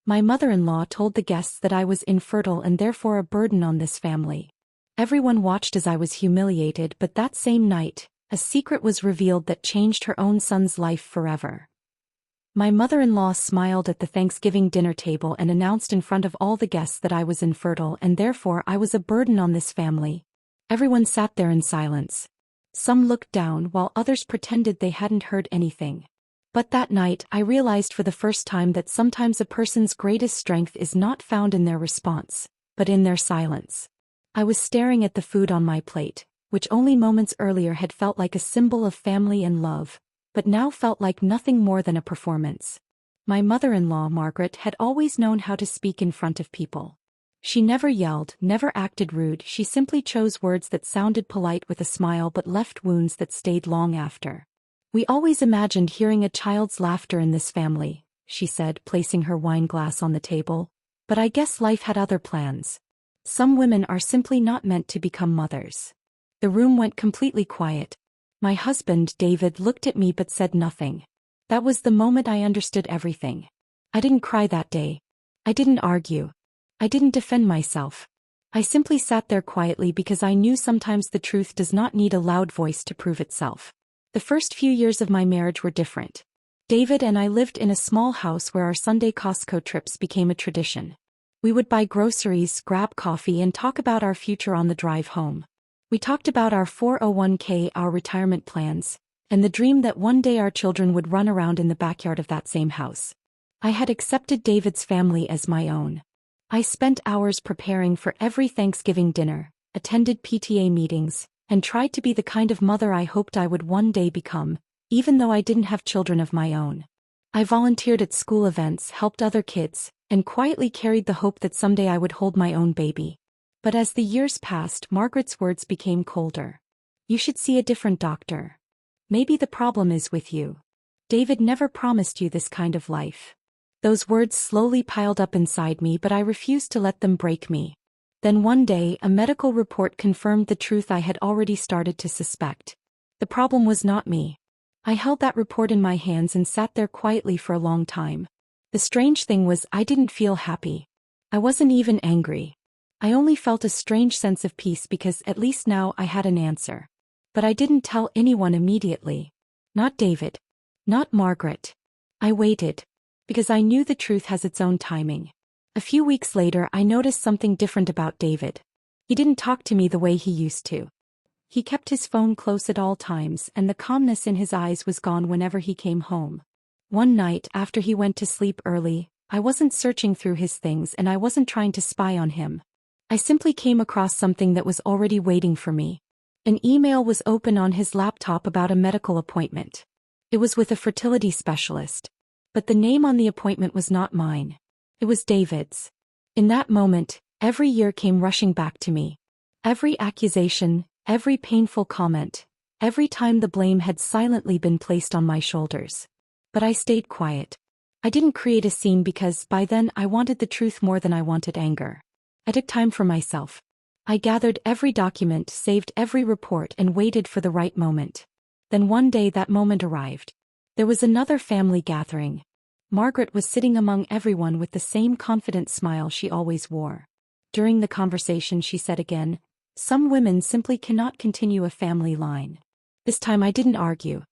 My mother-in-law told the guests that I was infertile and therefore a burden on this family. Everyone watched as I was humiliated, but that same night, a secret was revealed that changed her own son's life forever. My mother-in-law smiled at the Thanksgiving dinner table and announced in front of all the guests that I was infertile and therefore I was a burden on this family. Everyone sat there in silence. Some looked down while others pretended they hadn't heard anything. But that night I realized for the first time that sometimes a person's greatest strength is not found in their response, but in their silence. I was staring at the food on my plate, which only moments earlier had felt like a symbol of family and love, but now felt like nothing more than a performance. My mother-in-law, Margaret, had always known how to speak in front of people. She never yelled, never acted rude, she simply chose words that sounded polite with a smile but left wounds that stayed long after. "We always imagined hearing a child's laughter in this family," she said, placing her wine glass on the table, "but I guess life had other plans. Some women are simply not meant to become mothers." The room went completely quiet. My husband, David, looked at me but said nothing. That was the moment I understood everything. I didn't cry that day. I didn't argue. I didn't defend myself. I simply sat there quietly because I knew sometimes the truth does not need a loud voice to prove itself. The first few years of my marriage were different. David and I lived in a small house where our Sunday Costco trips became a tradition. We would buy groceries, grab coffee, and talk about our future on the drive home. We talked about our 401k, our retirement plans, and the dream that one day our children would run around in the backyard of that same house. I had accepted David's family as my own. I spent hours preparing for every Thanksgiving dinner, attended PTA meetings, and tried to be the kind of mother I hoped I would one day become, even though I didn't have children of my own. I volunteered at school events, helped other kids, and quietly carried the hope that someday I would hold my own baby. But as the years passed, Margaret's words became colder. "You should see a different doctor. Maybe the problem is with you. David never promised you this kind of life." Those words slowly piled up inside me, but I refused to let them break me. Then one day, a medical report confirmed the truth I had already started to suspect. The problem was not me. I held that report in my hands and sat there quietly for a long time. The strange thing was I didn't feel happy. I wasn't even angry. I only felt a strange sense of peace because at least now I had an answer. But I didn't tell anyone immediately. Not David. Not Margaret. I waited. Because I knew the truth has its own timing. A few weeks later I noticed something different about David. He didn't talk to me the way he used to. He kept his phone close at all times and the calmness in his eyes was gone whenever he came home. One night after he went to sleep early, I wasn't searching through his things and I wasn't trying to spy on him. I simply came across something that was already waiting for me. An email was open on his laptop about a medical appointment. It was with a fertility specialist. But the name on the appointment was not mine. It was David's. In that moment, every year came rushing back to me. Every accusation, every painful comment, every time the blame had silently been placed on my shoulders. But I stayed quiet. I didn't create a scene because by then I wanted the truth more than I wanted anger. I took time for myself. I gathered every document, saved every report, and waited for the right moment. Then one day that moment arrived. There was another family gathering. Margaret was sitting among everyone with the same confident smile she always wore. During the conversation she said again, "Some women simply cannot continue a family line." This time I didn't argue.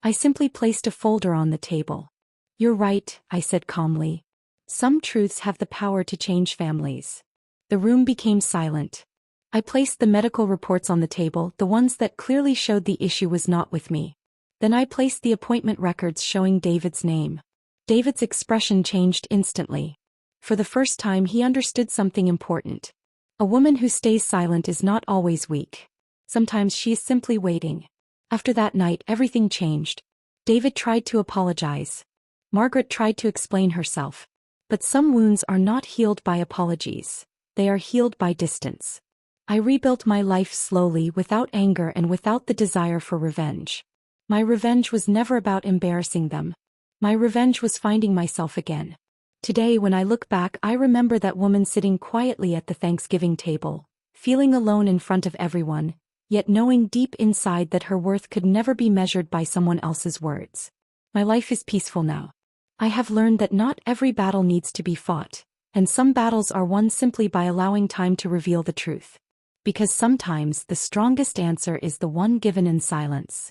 I simply placed a folder on the table. "You're right," I said calmly. "Some truths have the power to change families." The room became silent. I placed the medical reports on the table, the ones that clearly showed the issue was not with me. Then I placed the appointment records showing David's name. David's expression changed instantly. For the first time he understood something important. A woman who stays silent is not always weak. Sometimes she is simply waiting. After that night everything changed. David tried to apologize. Margaret tried to explain herself. But some wounds are not healed by apologies. They are healed by distance. I rebuilt my life slowly, without anger and without the desire for revenge. My revenge was never about embarrassing them. My revenge was finding myself again. Today when I look back I remember that woman sitting quietly at the Thanksgiving table, feeling alone in front of everyone, yet knowing deep inside that her worth could never be measured by someone else's words. My life is peaceful now. I have learned that not every battle needs to be fought, and some battles are won simply by allowing time to reveal the truth. Because sometimes the strongest answer is the one given in silence.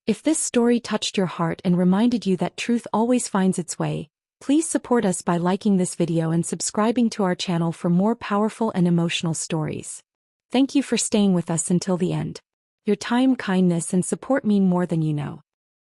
If this story touched your heart and reminded you that truth always finds its way, please support us by liking this video and subscribing to our channel for more powerful and emotional stories. Thank you for staying with us until the end. Your time, kindness, and support mean more than you know.